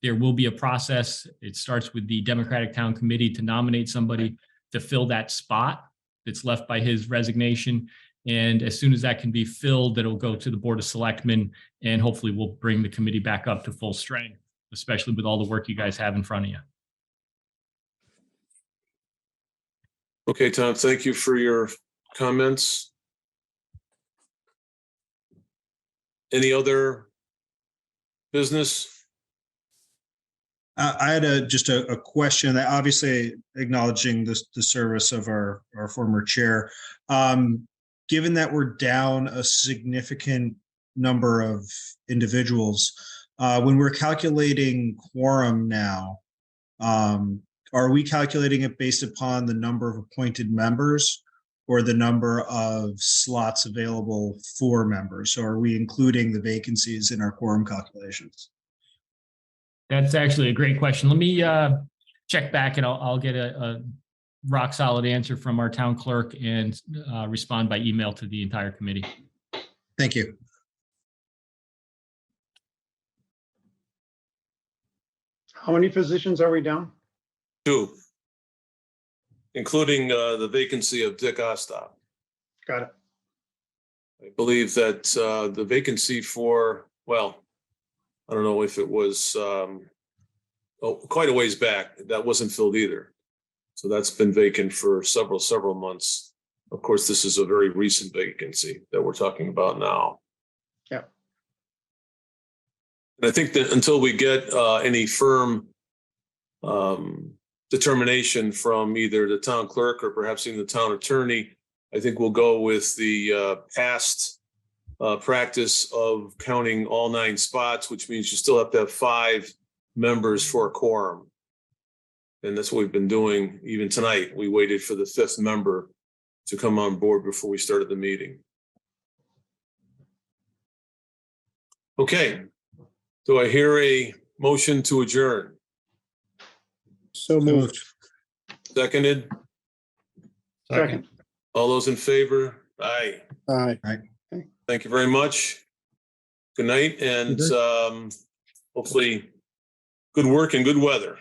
there will be a process. It starts with the Democratic Town Committee to nominate somebody to fill that spot that's left by his resignation. And as soon as that can be filled, it'll go to the Board of Selectmen, and hopefully we'll bring the committee back up to full strength, especially with all the work you guys have in front of you. Okay, Tom, thank you for your comments. Any other business? I had just a question, that obviously acknowledging the service of our former chair. Given that we're down a significant number of individuals, when we're calculating quorum now, are we calculating it based upon the number of appointed members or the number of slots available for members? So are we including the vacancies in our quorum calculations? That's actually a great question. Let me check back and I'll get a rock solid answer from our town clerk and respond by email to the entire committee. Thank you. How many positions are we down? 2, including the vacancy of Dick Ostap. Got it. I believe that the vacancy for, well, I don't know if it was quite a ways back, that wasn't filled either. So that's been vacant for several months. Of course, this is a very recent vacancy that we're talking about now. Yeah. And I think that until we get any firm determination from either the town clerk or perhaps even the town attorney, I think we'll go with the past practice of counting all 9 spots, which means you still have to have 5 members for a quorum. And that's what we've been doing even tonight. We waited for the 5th member to come on board before we started the meeting. Okay. Do I hear a motion to adjourn? So moved. Seconded? Second. All those in favor? Aye. Aye. Thank you very much. Good night, and hopefully good work and good weather.